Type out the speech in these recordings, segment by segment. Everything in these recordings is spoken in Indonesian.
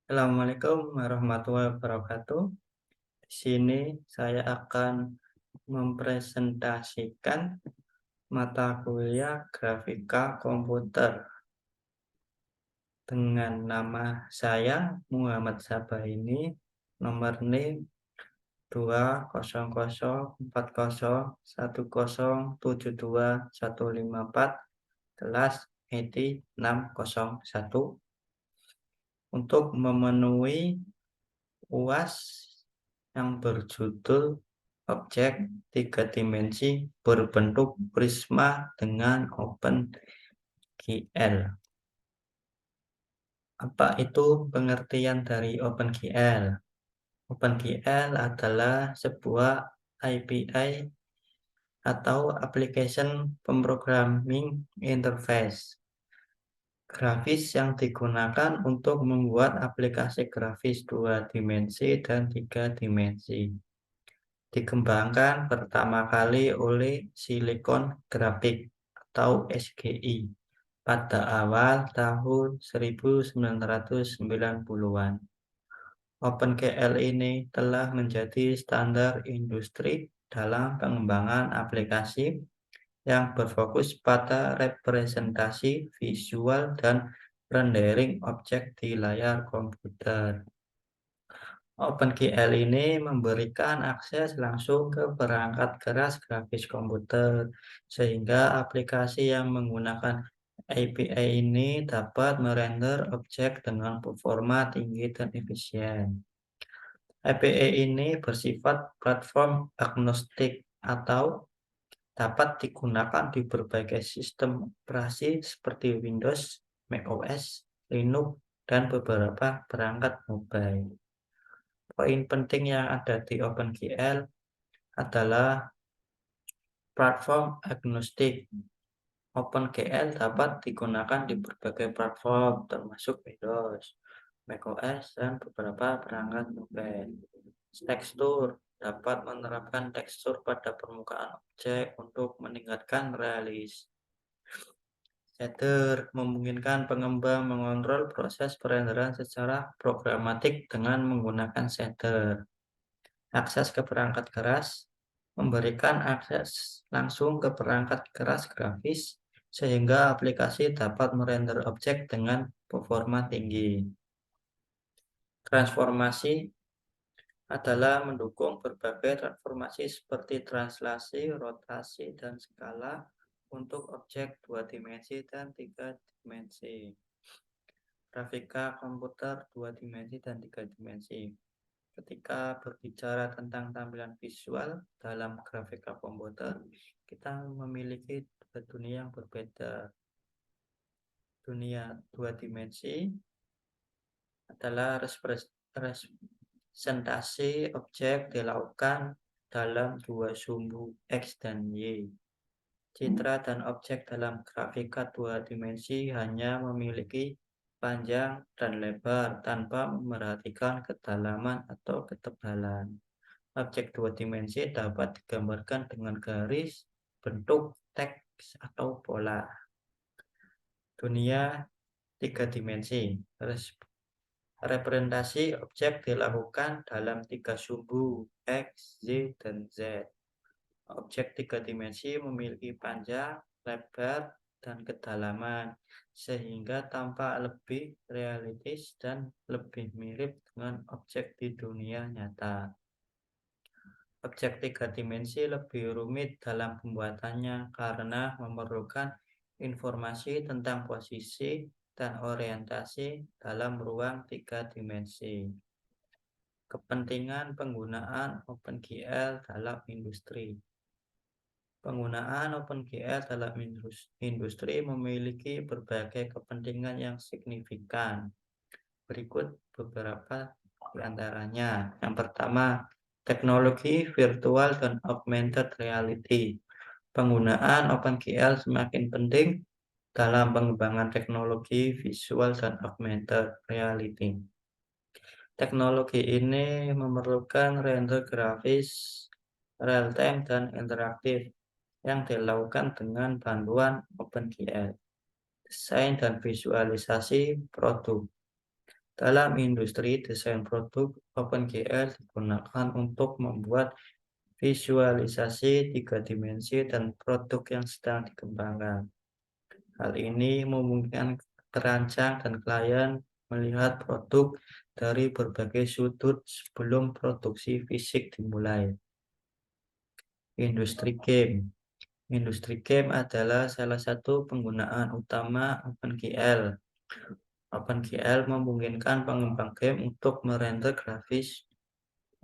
Assalamualaikum warahmatullahi wabarakatuh. Di sini saya akan mempresentasikan mata kuliah grafika komputer dengan nama saya Muhammad Sabaini, nomor NIM 200401072 kelas IT 601 untuk memenuhi UAS yang berjudul objek tiga dimensi berbentuk prisma dengan OpenGL. Apa itu pengertian dari OpenGL? OpenGL adalah sebuah API atau Application Programming Interface grafis yang digunakan untuk membuat aplikasi grafis dua dimensi dan tiga dimensi. Dikembangkan pertama kali oleh Silicon Graphics atau SGI pada awal tahun 1990-an. OpenGL ini telah menjadi standar industri dalam pengembangan aplikasi yang berfokus pada representasi visual dan rendering objek di layar komputer. OpenGL ini memberikan akses langsung ke perangkat keras grafis komputer, sehingga aplikasi yang menggunakan API ini dapat merender objek dengan performa tinggi dan efisien. API ini bersifat platform agnostik atau dapat digunakan di berbagai sistem operasi seperti Windows, macOS, Linux, dan beberapa perangkat mobile. Poin penting yang ada di OpenGL adalah platform agnostik. OpenGL dapat digunakan di berbagai platform, termasuk Windows, macOS, dan beberapa perangkat mobile. Tekstur dapat menerapkan tekstur pada permukaan objek untuk meningkatkan realisme. Shader memungkinkan pengembang mengontrol proses perenderan secara programatik dengan menggunakan shader. Akses ke perangkat keras memberikan akses langsung ke perangkat keras grafis sehingga aplikasi dapat merender objek dengan performa tinggi. Transformasi adalah mendukung berbagai transformasi seperti translasi, rotasi, dan skala untuk objek dua dimensi dan tiga dimensi. Grafika komputer dua dimensi dan tiga dimensi. Ketika berbicara tentang tampilan visual dalam grafika komputer, kita memiliki dua dunia yang berbeda. Dunia dua dimensi adalah representasi objek dilakukan dalam dua sumbu X dan Y. Citra dan objek dalam grafika dua dimensi hanya memiliki panjang dan lebar tanpa memerhatikan kedalaman atau ketebalan. Objek dua dimensi dapat digambarkan dengan garis, bentuk, teks, atau pola. Dunia tiga dimensi. Representasi objek dilakukan dalam tiga sumbu X, Y, dan Z. Objek tiga dimensi memiliki panjang, lebar, dan kedalaman, sehingga tampak lebih realistis dan lebih mirip dengan objek di dunia nyata. Objek tiga dimensi lebih rumit dalam pembuatannya karena memerlukan informasi tentang posisi dan orientasi dalam ruang tiga dimensi. Kepentingan penggunaan OpenGL dalam industri. Penggunaan OpenGL dalam industri memiliki berbagai kepentingan yang signifikan. Berikut beberapa di antaranya. Yang pertama, teknologi virtual dan augmented reality. Penggunaan OpenGL semakin penting dalam pengembangan teknologi visual dan augmented reality. Teknologi ini memerlukan render grafis real-time dan interaktif yang dilakukan dengan bantuan OpenGL. Desain dan visualisasi produk. Dalam industri desain produk, OpenGL digunakan untuk membuat visualisasi tiga dimensi dan produk yang sedang dikembangkan. Hal ini memungkinkan perancang dan klien melihat produk dari berbagai sudut sebelum produksi fisik dimulai. Industri game. Industri game adalah salah satu penggunaan utama OpenGL. OpenGL memungkinkan pengembang game untuk merender grafis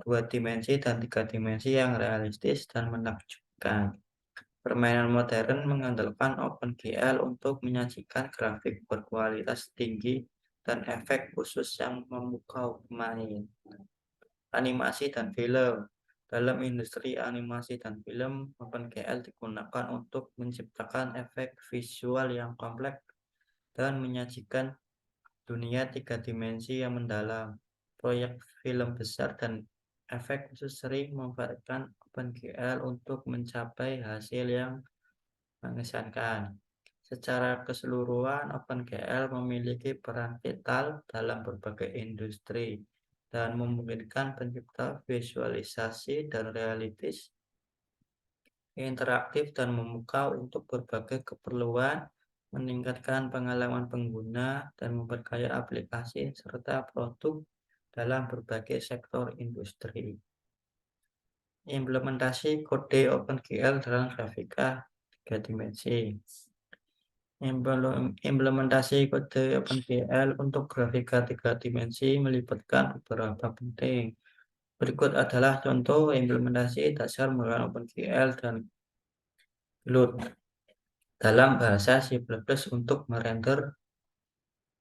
dua dimensi dan tiga dimensi yang realistis dan menakjubkan. Permainan modern mengandalkan OpenGL untuk menyajikan grafik berkualitas tinggi dan efek khusus yang memukau pemain. Animasi dan film. Dalam industri animasi dan film, OpenGL digunakan untuk menciptakan efek visual yang kompleks dan menyajikan dunia tiga dimensi yang mendalam. Proyek film besar dan efek khusus sering memanfaatkan OpenGL untuk mencapai hasil yang mengesankan. Secara keseluruhan, OpenGL memiliki peran vital dalam berbagai industri dan memungkinkan pencipta visualisasi dan realitis interaktif dan memukau untuk berbagai keperluan, meningkatkan pengalaman pengguna, dan memperkaya aplikasi serta produk dalam berbagai sektor industri. Implementasi kode OpenGL dalam grafika tiga dimensi. Implementasi kode OpenGL untuk grafika tiga dimensi melibatkan beberapa penting. Berikut adalah contoh implementasi dasar menggunakan OpenGL dan Glut dalam bahasa C++ untuk merender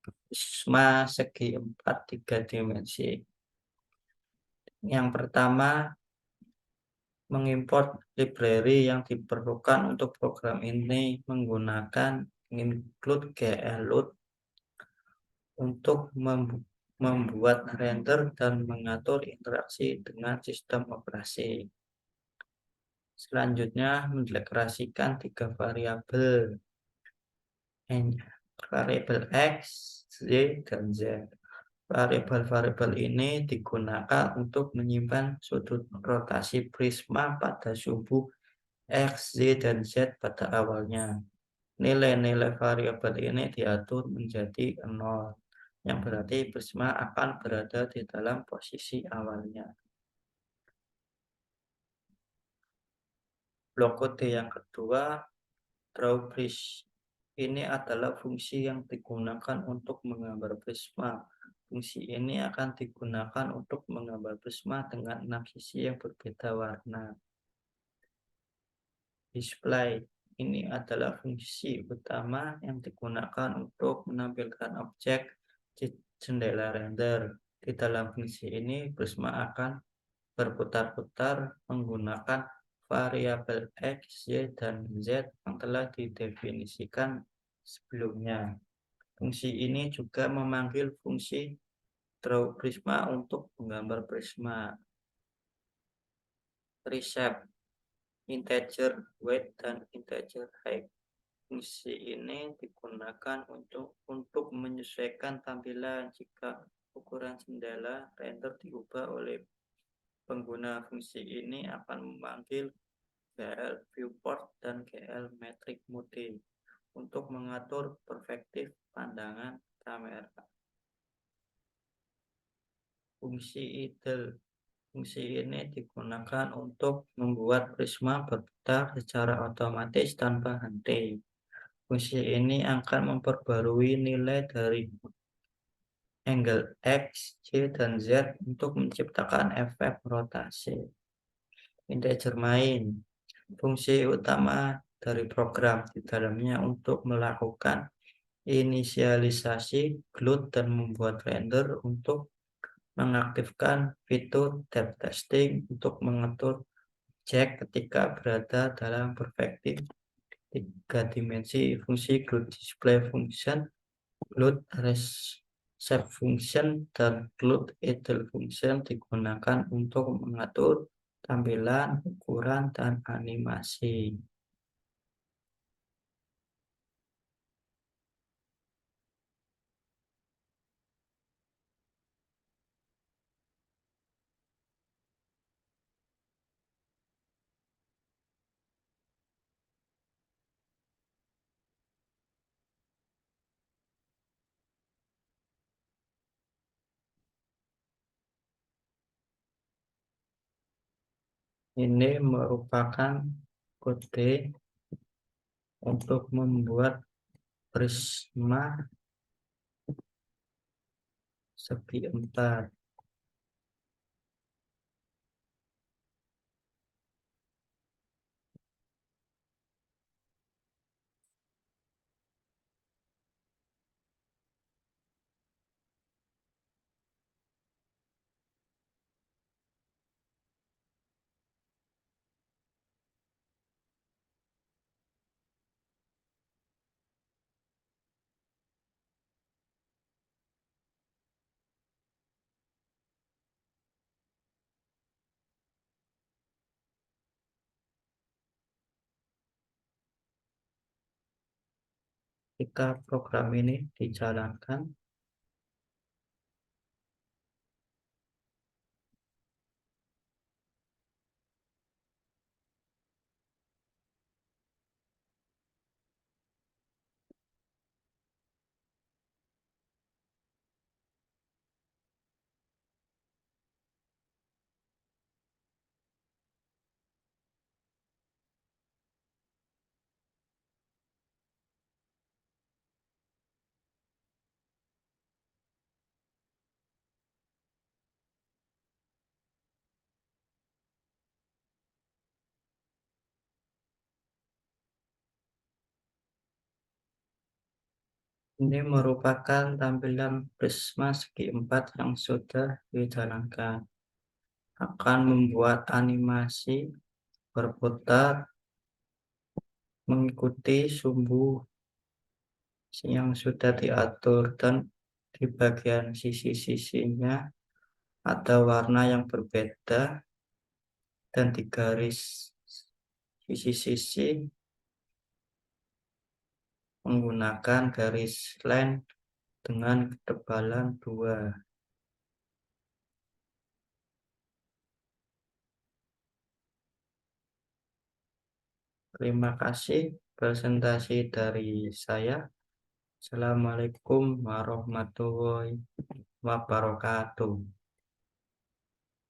prisma segi 4 tiga dimensi. Yang pertama, mengimport library yang diperlukan untuk program ini menggunakan include GLUT untuk membuat render dan mengatur interaksi dengan sistem operasi. Selanjutnya, mendeklarasikan tiga variabel, variabel X, Y, dan Z. Variabel-variabel ini digunakan untuk menyimpan sudut rotasi prisma pada subuh X, Y, dan Z pada awalnya. Nilai-nilai variabel ini diatur menjadi 0, yang berarti prisma akan berada di dalam posisi awalnya. Blok kode yang kedua, drawBridge. Ini adalah fungsi yang digunakan untuk menggambar prisma. Fungsi ini akan digunakan untuk menggambar prisma dengan 6 sisi yang berbeda warna. Display. Ini adalah fungsi utama yang digunakan untuk menampilkan objek di jendela render. Di dalam fungsi ini, prisma akan berputar-putar menggunakan variabel X, Y, dan Z yang telah didefinisikan sebelumnya. Fungsi ini juga memanggil fungsi drawPrisma untuk menggambar prisma. Reshape, integer weight, dan integer height. Fungsi ini digunakan untuk menyesuaikan tampilan jika ukuran jendela render diubah oleh pengguna. Fungsi ini akan memanggil GL viewport dan GL metric mode untuk mengatur perspektif pandangan kamera. Fungsi idle. Fungsi ini digunakan untuk membuat prisma berputar secara otomatis tanpa henti. Fungsi ini akan memperbarui nilai dari angle X, Y, dan Z untuk menciptakan efek rotasi. Integer main. Fungsi utama dari program di dalamnya untuk melakukan inisialisasi, glut, dan membuat render untuk mengaktifkan fitur depth testing untuk mengatur objek ketika berada dalam perspektif tiga dimensi. Fungsi glut display function, glut reshape function, dan glut idle function digunakan untuk mengatur tampilan, ukuran, dan animasi. Ini merupakan kode untuk membuat prisma segi empat. Jika program ini dijalankan, ini merupakan tampilan prisma segi empat yang sudah dijalankan. Akan membuat animasi berputar mengikuti sumbu yang sudah diatur, dan di bagian sisi-sisinya ada warna yang berbeda, dan di garis sisi-sisi menggunakan garis line dengan ketebalan 2. Terima kasih presentasi dari saya. Assalamualaikum warahmatullahi wabarakatuh.